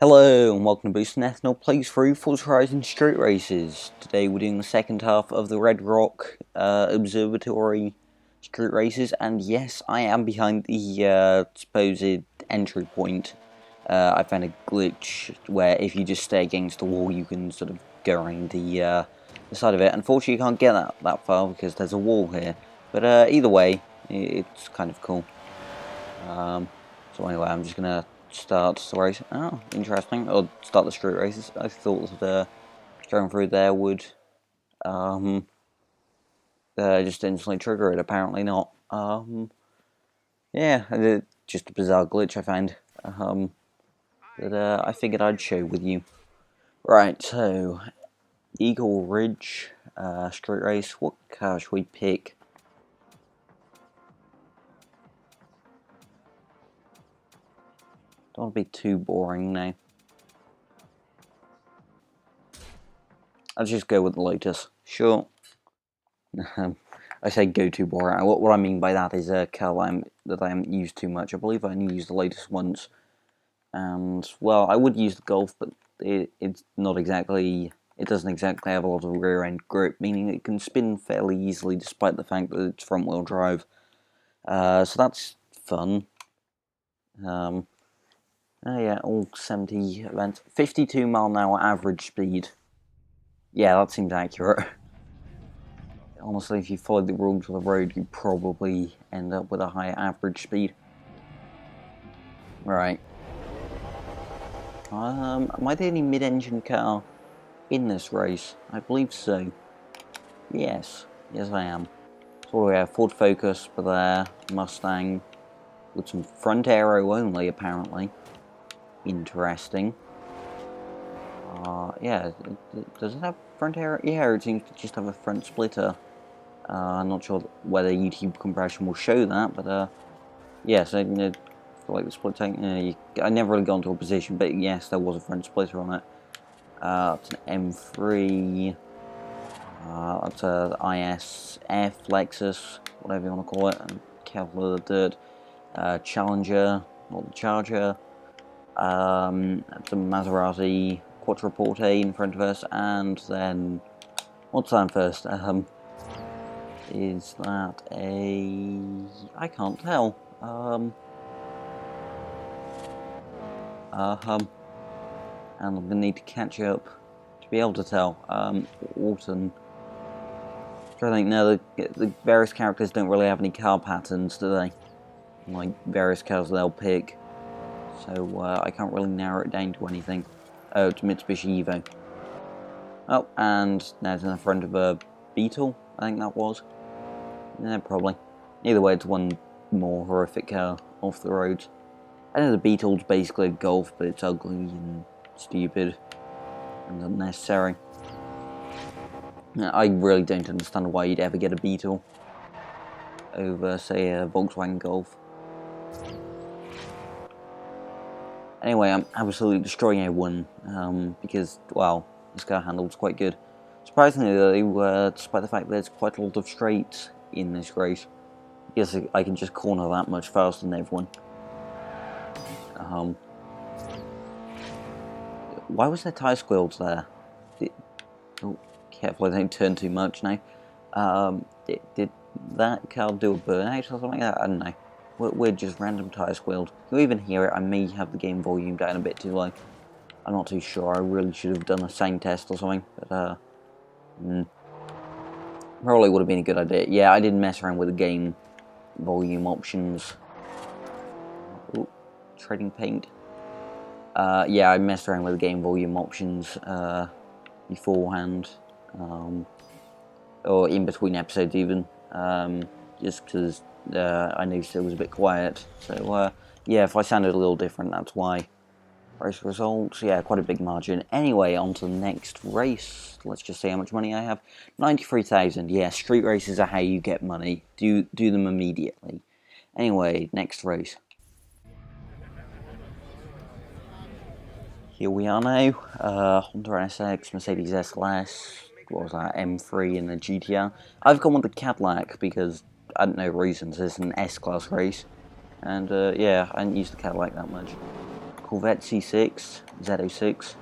Hello and welcome to Boost and Ethanol plays through Forza Horizon Street Races. Today we're doing the second half of the Red Rock Observatory Street Races, and yes, I am behind the supposed entry point. I found a glitch where if you just stay against the wall you can sort of go around the side of it. Unfortunately you can't get that far because there's a wall here, but either way it's kind of cool. So anyway, I'm just going to start the race. Oh, interesting. Or start the street races. I thought that going through there would just instantly trigger it. Apparently not. Yeah, just a bizarre glitch I found that I figured I'd share with you. Right, so Eagle Ridge street race. What car should we pick? Don't want to be too boring now. I'll just go with the Lotus. Sure. I say go too boring. What I mean by that is a car that I haven't used too much. I believe I only used the Lotus once. And, well, I would use the Golf, but it's not exactly... It doesn't exactly have a lot of rear-end grip, meaning it can spin fairly easily despite the fact that it's front-wheel drive. So that's fun. Oh yeah, all 70 events. 52 mile an hour average speed. Yeah, that seems accurate. Honestly, if you follow the rules of the road, you probably end up with a higher average speed. Right. Am I the only mid-engine car in this race? I believe so. Yes. Yes, I am. So we have Ford Focus for there, Mustang, with some front aero only, apparently. Interesting. Yeah, does it have front aero? Yeah, it seems to just have a front splitter. I'm not sure whether YouTube compression will show that, but yeah, so for like the split tank, I never really got into a position, but yes, there was a front splitter on it. It's an M3, it's a ISF, Lexus, whatever you want to call it, and Kevlar Dirt, Challenger, not the Charger, it's a Maserati Quattroporte in front of us, and then, what's that first? Is that a... I can't tell. And I'm going to need to catch up to be able to tell. Autumn. I think, no, the various characters don't really have any car patterns, do they? Like, various cars they'll pick. So, I can't really narrow it down to anything. Oh, it's Mitsubishi Evo. Oh, and there's in the front of a Beetle, I think that was. Yeah, probably. Either way, it's one more horrific car off the roads. I know the Beetle's basically a Golf, but it's ugly and stupid and unnecessary. I really don't understand why you'd ever get a Beetle over, say, a Volkswagen Golf. Anyway, I'm absolutely destroying A1 because, well, this car handles quite good. Surprisingly, though, despite the fact that there's quite a lot of straights in this race, because I can just corner that much faster than everyone. Why was there tyre squills there? Oh, careful I don't turn too much now. Did that car do a burnout or something like that? I don't know. We're just random tyre squealed. You even hear it. I may have the game volume down a bit too low. I'm not too sure. I really should have done a sound test or something, but probably would have been a good idea. Yeah, I didn't mess around with the game volume options. Ooh, trading paint. Yeah, I messed around with the game volume options beforehand, or in between episodes even, just because I noticed it was a bit quiet. So yeah, if I sounded a little different, that's why. Race results, yeah, quite a big margin. Anyway, on to the next race. Let's just see how much money I have. 93,000. Yeah, street races are how you get money. Do them immediately. Anyway, next race. Here we are now. Honda NSX, Mercedes S-Class. What was that? M3 and the GTR. I've gone with the Cadillac because I don't know reasons. It's an S-Class race. And yeah, I didn't use the Cadillac that much. Corvette C6, Z06.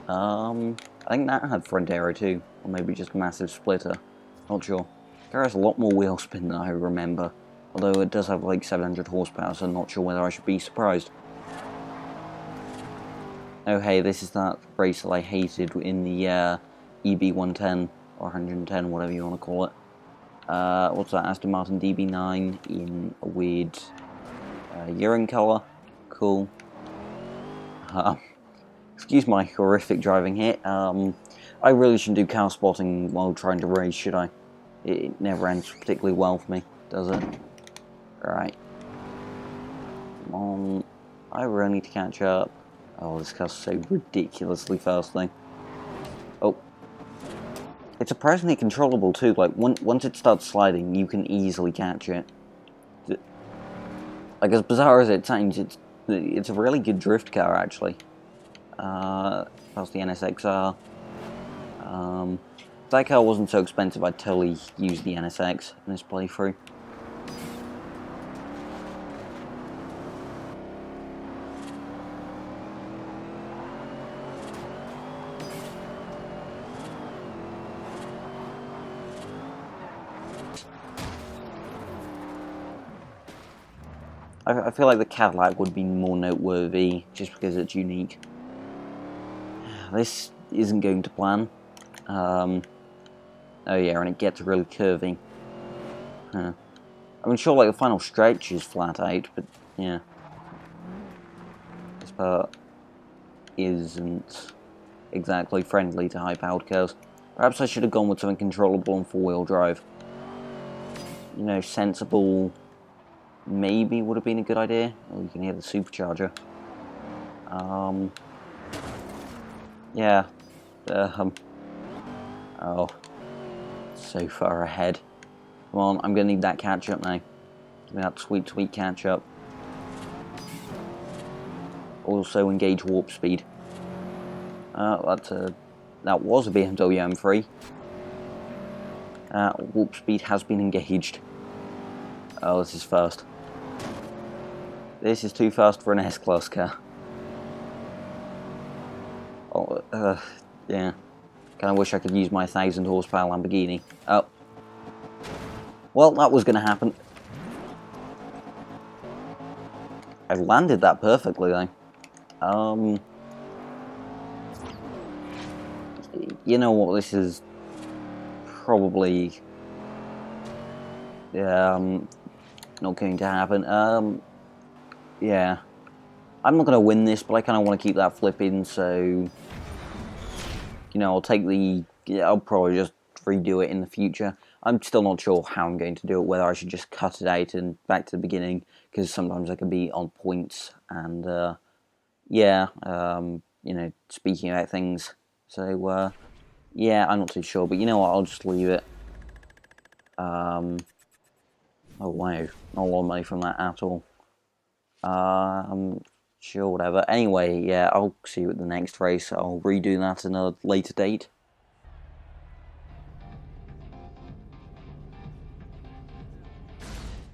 I think that had front aero too, or maybe just a massive splitter. Not sure. Car has a lot more wheel spin than I remember, although it does have like 700 horsepower, so I'm not sure whether I should be surprised. Oh hey, this is that race that I hated in the EB110, or 110, whatever you want to call it. What's that, Aston Martin DB9 in a weird urine colour. Cool. Excuse my horrific driving here. I really shouldn't do car spotting while trying to race, should I? It never ends particularly well for me, does it? Right. Come on. I really need to catch up. Oh, this car's so ridiculously fast, though. Oh. It's surprisingly controllable, too. Like, once it starts sliding, you can easily catch it. Like, as bizarre as it sounds, it's a really good drift car, actually. Past the NSXR. If that car wasn't so expensive, I'd totally use the NSX in this playthrough. I feel like the Cadillac would be more noteworthy just because it's unique. This isn't going to plan. Oh yeah, and it gets really curvy. I mean, sure, like the final stretch is flat out, but yeah. This part isn't exactly friendly to high-powered cars. Perhaps I should have gone with something controllable and four-wheel drive. You know, sensible maybe would have been a good idea. Oh, you can hear the supercharger. Yeah. Oh. So far ahead. Come on, I'm gonna need that catch-up now. Give me that sweet, sweet catch-up. Also engage warp speed. That was a BMW M3. Warp speed has been engaged. Oh, this is fast. This is too fast for an S-Class car. Oh, yeah. Kinda wish I could use my 1,000 horsepower Lamborghini. Oh. Well, that was gonna happen. I landed that perfectly, though. You know what, this is probably not going to happen. Yeah. I'm not going to win this, but I kind of want to keep that flip in, so, you know, I'll probably just redo it in the future. I'm still not sure how I'm going to do it, whether I should just cut it out and back to the beginning, because sometimes I can be on points, and, yeah, you know, speaking about things, so, yeah, I'm not too sure, but you know what, I'll just leave it. Oh wow, not a lot of money from that at all. Sure, whatever. Anyway, yeah, I'll see you at the next race. I'll redo that at a later date.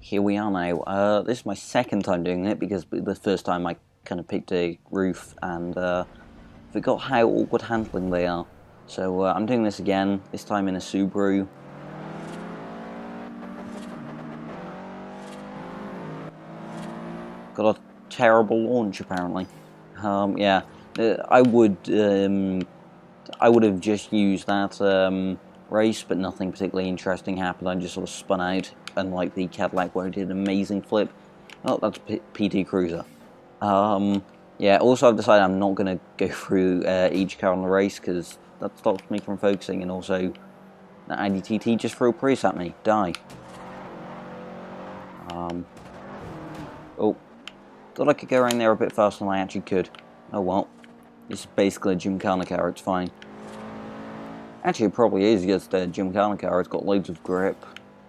Here we are now. This is my second time doing it, because the first time I kind of picked a roof and forgot how awkward handling they are. So I'm doing this again, this time in a Subaru. Got a terrible launch, apparently. Yeah, I would have just used that race, but nothing particularly interesting happened. I just sort of spun out, unlike the Cadillac where it did an amazing flip. Oh, that's PT Cruiser. Yeah, also I've decided I'm not going to go through each car on the race, because that stops me from focusing, and also that Audi TT just threw a Prius at me. Die. Oh. Thought I could go around there a bit faster than I actually could. Oh well. This is basically a Gymkhana car, it's fine. Actually, it probably is just a Gymkhana car, it's got loads of grip.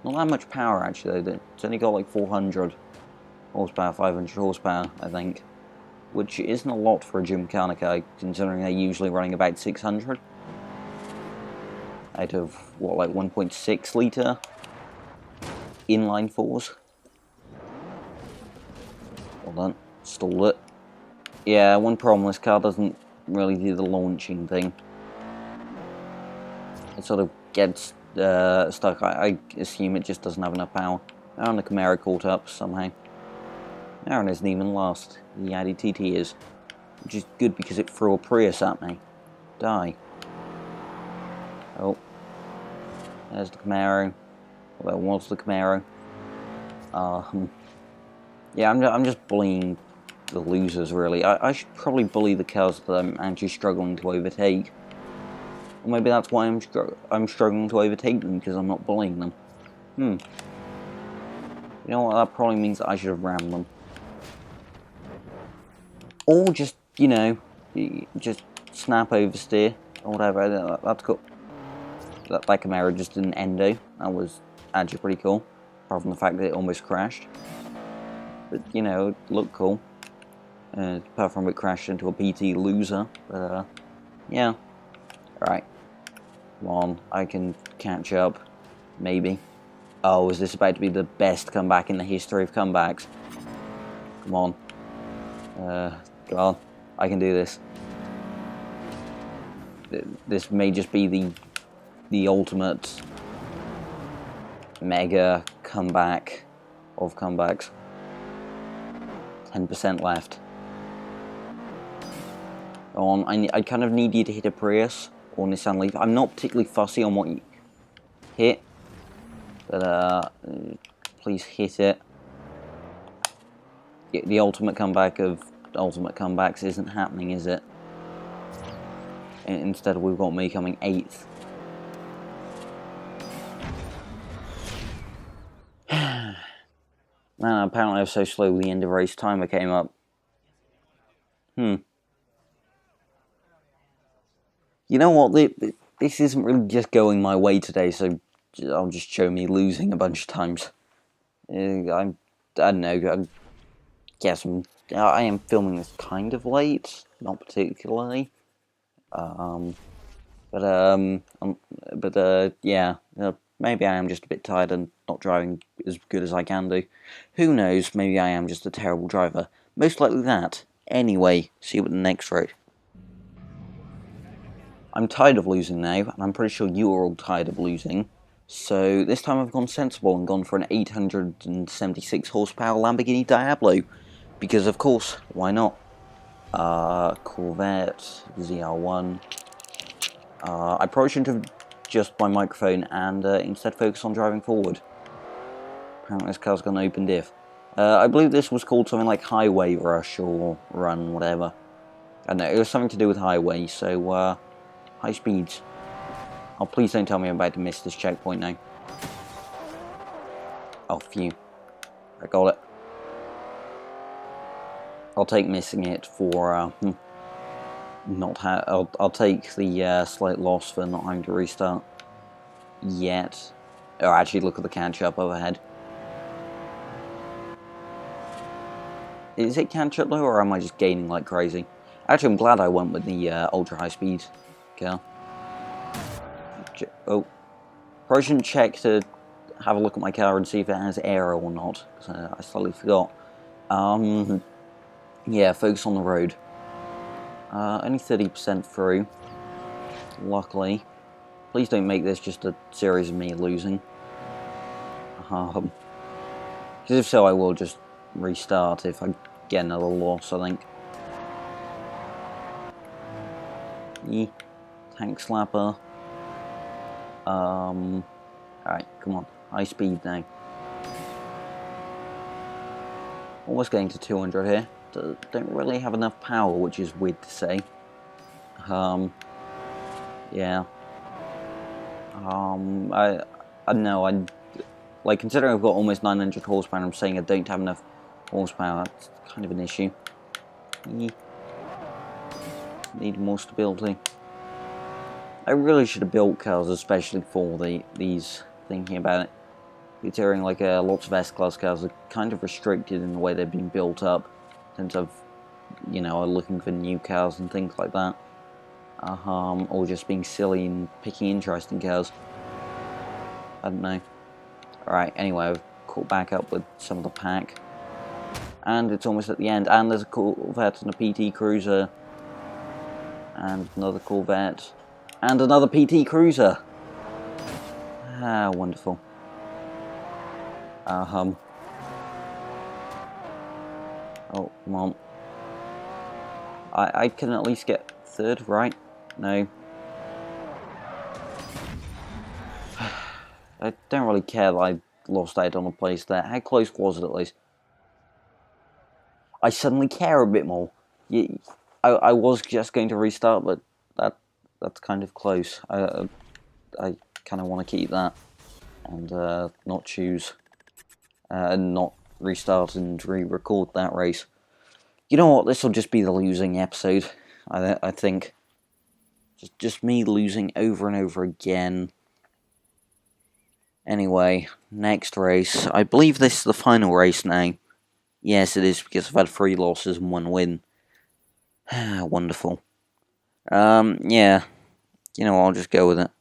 Not that much power, actually. It's only got like 400 horsepower, 500 horsepower, I think. Which isn't a lot for a Gymkhana car, considering they're usually running about 600. Out of, what, like 1.6 litre inline fours. Hold on, stalled it. Yeah, one problem, this car doesn't really do the launching thing. It sort of gets stuck. I assume it just doesn't have enough power. And the Camaro caught up somehow. Aaron isn't even last. The Audi TT is. Which is good because it threw a Prius at me. Die. Oh. There's the Camaro. Well, that was the Camaro. Yeah, I'm just bullying the losers, really. I should probably bully the cars that I'm actually struggling to overtake. Or maybe that's why I'm struggling to overtake them, because I'm not bullying them. You know what, that probably means that I should have rammed them. Or just, you know, just snap oversteer, or whatever. That's cool. That Camaro just did an endo. That was actually pretty cool. Apart from the fact that it almost crashed. But, you know, it looked cool. Apart from it crashed into a PT loser. But, yeah. Alright. Come on, I can catch up. Maybe. Oh, is this about to be the best comeback in the history of comebacks? Come on. Come on. I can do this. This may just be the ultimate mega comeback of comebacks. 10% left. Go on, I kind of need you to hit a Prius or Nissan Leaf. I'm not particularly fussy on what you hit, but please hit it. The ultimate comeback of ultimate comebacks isn't happening, is it? Instead, we've got me coming 8th. Man, apparently I was so slow the end of race timer came up. You know what, this isn't really just going my way today, so I'll just show me losing a bunch of times. I don't know, I am filming this kind of late, not particularly. Yeah, maybe I am just a bit tired and not driving as good as I can do. Who knows, maybe I am just a terrible driver. Most likely that. Anyway, see you at the next race. I'm tired of losing now, and I'm pretty sure you are all tired of losing. So this time I've gone sensible and gone for an 876 horsepower Lamborghini Diablo. Because of course, why not? Corvette, ZR1. I probably shouldn't have just my microphone and instead focus on driving forward. Apparently this car's got an open diff. I believe this was called something like Highway Rush or Run, whatever. I don't know, it was something to do with highway, so high speeds. Oh, please don't tell me I'm about to miss this checkpoint now. Oh, phew. I got it. I'll take missing it for, I'll take the slight loss for not having to restart yet. Or actually look at the catch-up overhead. Is it catch-up though, or am I just gaining like crazy? Actually, I'm glad I went with the ultra-high speed car. Oh. Probably shouldn't check to have a look at my car and see if it has air or not, because I slightly forgot. Yeah, focus on the road. Only 30% through. Luckily. Please don't make this just a series of me losing. Because if so, I will just restart if I get another loss, I think. Tank slapper. Alright, come on. High speed now. Almost getting to 200 here. Don't really have enough power, which is weird to say. Yeah. I don't know, like, considering I've got almost 900 horsepower, I'm saying I don't have enough horsepower, that's kind of an issue. Need more stability. I really should have built cars especially for these, thinking about it. Considering, like, lots of S-Class cars are kind of restricted in the way they've been built up, since I've, you know, looking for new cars and things like that. Or just being silly and picking interesting cars. I don't know. Alright, anyway, I've caught back up with some of the pack. And it's almost at the end, and there's a Corvette and a PT Cruiser. And another Corvette. And another PT Cruiser. Ah, wonderful. Oh, come on. I can at least get third, right? No. I don't really care that I lost out on a place there. How close was it at least? I suddenly care a bit more. I was just going to restart, but that's kind of close. I kind of want to keep that and not choose and not restart and re-record that race. You know what? This will just be the losing episode. I think just me losing over and over again. Anyway, next race. I believe this is the final race now. Yes, it is, because I've had 3 losses and 1 win. Wonderful. Yeah. You know, I'll just go with it.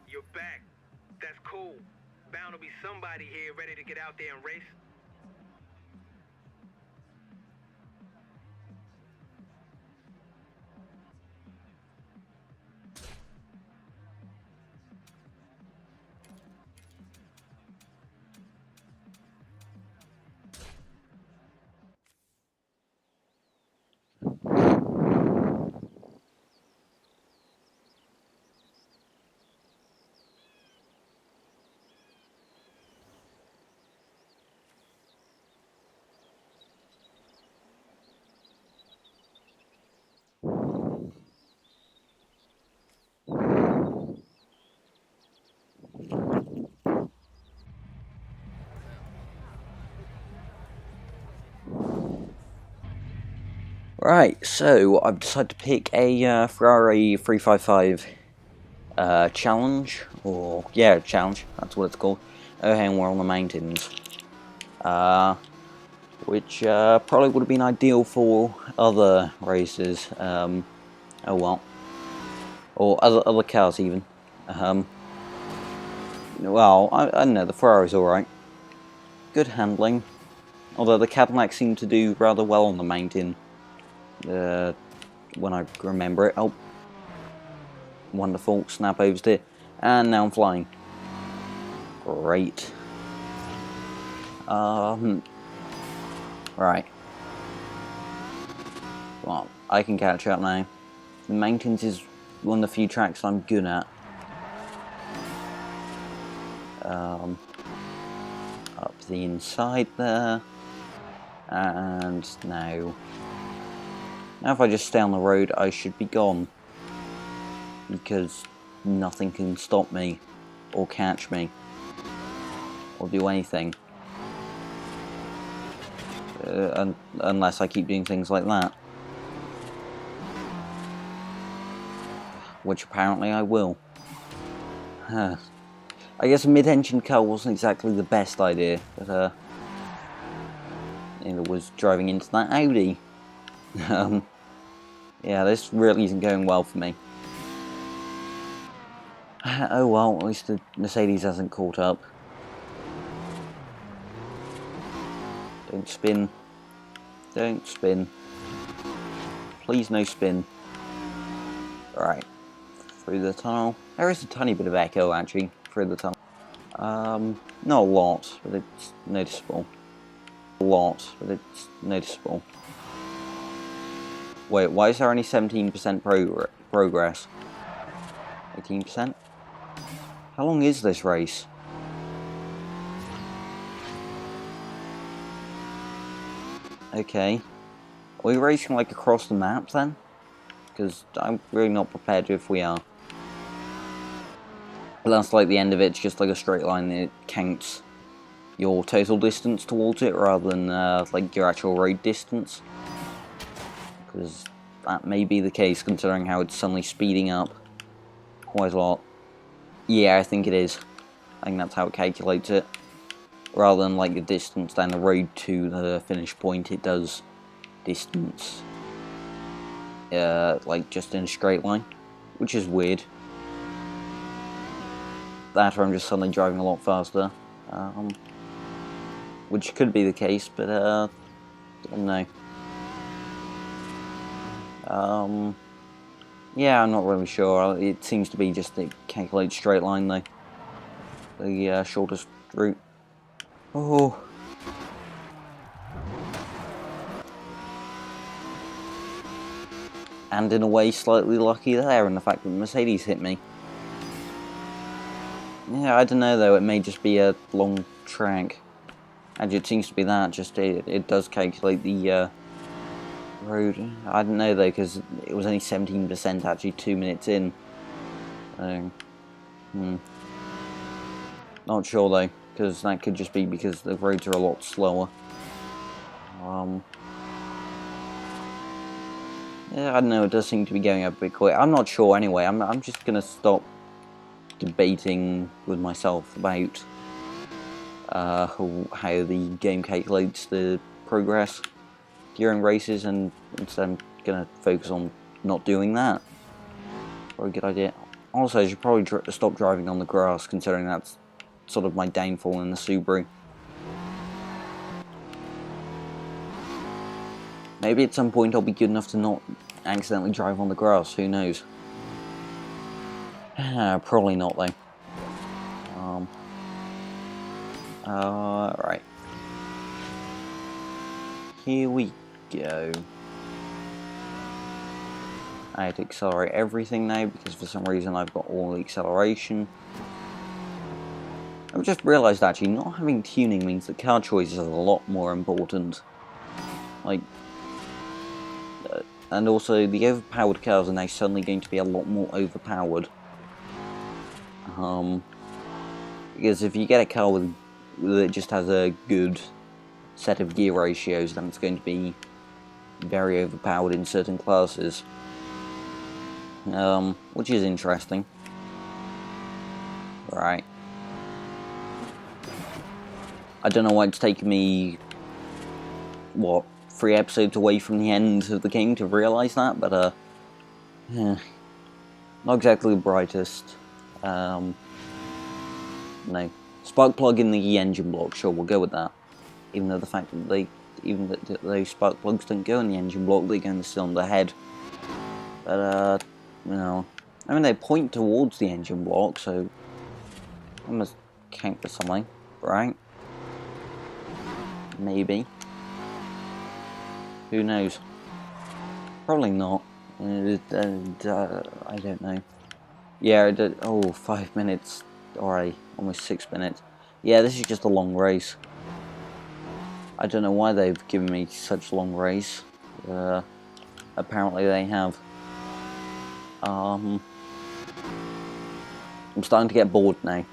You're back. That's cool. Bound to be somebody here ready to get out there and race. Right, so I've decided to pick a Ferrari 355 challenge, or yeah, challenge, that's what it's called. Oh, hey, and we're on the mountains. Which probably would have been ideal for other races. Oh well. Or other cars even. Well, I don't know, the Ferrari's alright. Good handling. Although the Cadillac seemed to do rather well on the mountain. When I remember it. Oh. Wonderful. Snap overs it. And now I'm flying. Great. Right. Well, I can catch up now. The mountains is one of the few tracks I'm good at. Up the inside there. And now if I just stay on the road, I should be gone. Because nothing can stop me, or catch me, or do anything. Unless I keep doing things like that. Which apparently I will. I guess a mid-engine car wasn't exactly the best idea, but it was driving into that Audi. Yeah, this really isn't going well for me. Oh well, at least the Mercedes hasn't caught up. Don't spin. Don't spin. Please no spin. Right. Through the tunnel. There is a tiny bit of echo actually, through the tunnel. Not a lot, but it's noticeable. A lot, but it's noticeable. Wait, why is there only 17% progress? 18%? How long is this race? Okay. Are we racing like across the map then? Because I'm really not prepared if we are. That's like the end of it, it's just like a straight line that counts your total distance towards it rather than like your actual road distance. Because that may be the case considering how it's suddenly speeding up quite a lot. Yeah, I think it is. I think that's how it calculates it. Rather than like the distance down the road to the finish point, it does distance like just in a straight line, which is weird. that, or I'm just suddenly driving a lot faster. Which could be the case, but I don't know. Yeah, I'm not really sure. It seems to be just the calculated straight line, though. The shortest route. Oh. And in a way, slightly lucky there in the fact that the Mercedes hit me. Yeah, I don't know though, it may just be a long track. And it seems to be that, just it does calculate the road. I don't know though, because it was only 17% actually 2 minutes in. Not sure though, because that could just be because the roads are a lot slower. Yeah, I don't know, it does seem to be going a bit quick. I'm not sure anyway, I'm just gonna stop debating with myself about how the game calculates the progress during races, and instead I'm gonna focus on not doing that. Probably a good idea. Also, I should probably stop driving on the grass, considering that's sort of my downfall in the Subaru. Maybe at some point I'll be good enough to not accidentally drive on the grass, who knows. Probably not though. Right. Here we go. I had to accelerate everything now because for some reason I've got all the acceleration. I've just realised actually not having tuning means that car choice is a lot more important. Like, and also the overpowered cars are now suddenly going to be a lot more overpowered. Because if you get a car that just has a good set of gear ratios, then it's going to be very overpowered in certain classes. Which is interesting. Right. I don't know why it's taken me, what, 3 episodes away from the end of the game to realise that, but, yeah. Not exactly the brightest. No. Spark plug in the engine block, sure, we'll go with that. Even though the fact that those spark plugs don't go in the engine block, they go in the cylinder head. But, you know, I mean, they point towards the engine block, so I must count for something, right? Maybe. Who knows? Probably not. I don't know. Yeah, 5 minutes already, almost 6 minutes. Yeah, this is just a long race. I don't know why they've given me such a long race. Apparently they have. I'm starting to get bored now.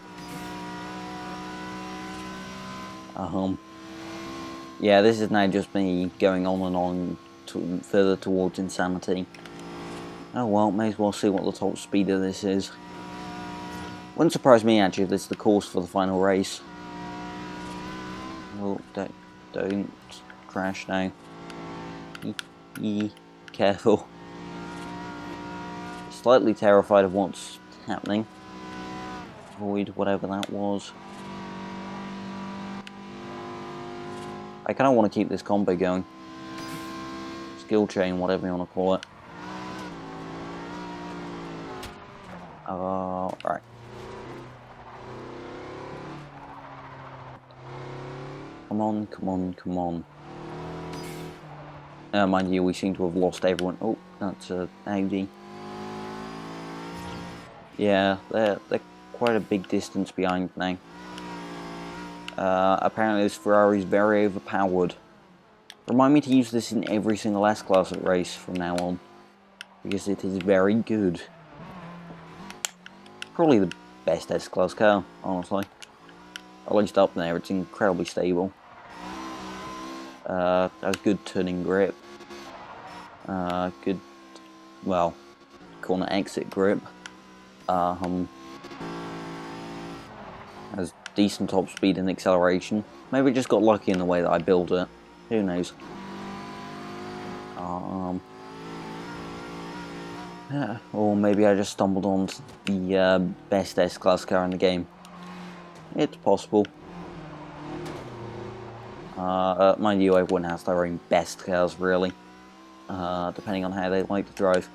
Yeah, this is now just me going on and on further towards insanity. Oh well, may as well see what the top speed of this is. Wouldn't surprise me actually if this is the course for the final race. Oh, don't crash now. Careful. Slightly terrified of what's happening. Avoid whatever that was. I kind of want to keep this combo going. Skill chain, whatever you want to call it. Right. Come on, come on, come on. Mind you, we seem to have lost everyone. Oh, that's a Audi. Yeah, they're quite a big distance behind now. Apparently this Ferrari's very overpowered. Remind me to use this in every single S-Class race from now on, because it is very good. Probably the best S-Class car, honestly. At least up there, it's incredibly stable. Has good turning grip. Good, well, corner exit grip. Has decent top speed and acceleration. Maybe I just got lucky in the way that I built it. Who knows? Or maybe I just stumbled onto the best S-Class car in the game. It's possible. Mind you, everyone has their own best cars, really. Depending on how they like to drive.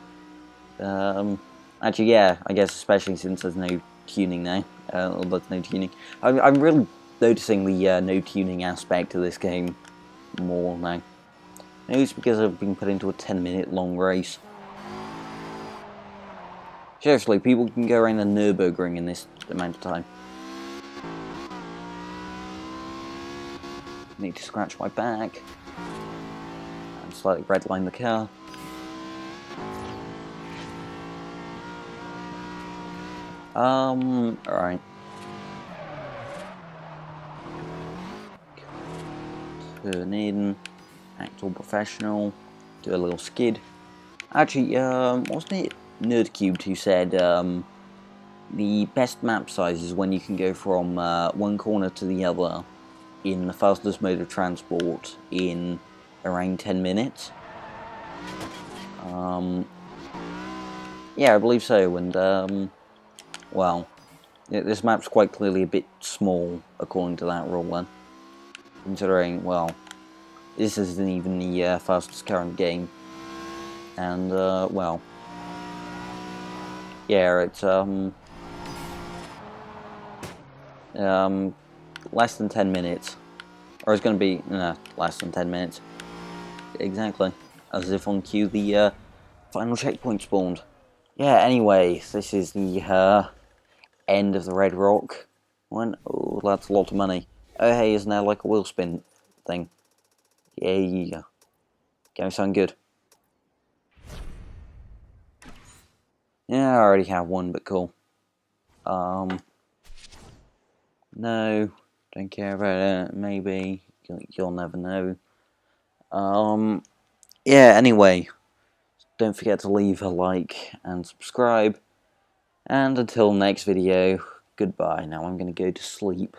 Actually, yeah, I guess especially since there's no tuning now. There's no tuning. I'm really noticing the no tuning aspect of this game more now. Maybe it's because I've been put into a 10-minute long race. Seriously, people can go around the Nürburgring in this amount of time. Need to scratch my back. And slightly redline the car. Alright. Turn in. Act all professional. Do a little skid. Actually, wasn't it Nerdcubed who said, the best map size is when you can go from one corner to the other in the fastest mode of transport in around 10 minutes. Yeah, I believe so, and well, this map's quite clearly a bit small according to that rule then. Considering, well, this isn't even the fastest car in the game. And, well, yeah, it's, less than 10 minutes. Or it's going to be, less than 10 minutes. Exactly. As if on cue the final checkpoint spawned. Yeah, anyway, this is the end of the Red Rock one. Oh, that's a lot of money. Oh, hey, isn't there like a wheel spin thing? Yeah. Gonna sound good. Yeah, I already have one, but cool. No, don't care about it. Maybe you'll never know. Yeah. Anyway, don't forget to leave a like and subscribe. And until next video, goodbye. Now I'm gonna go to sleep.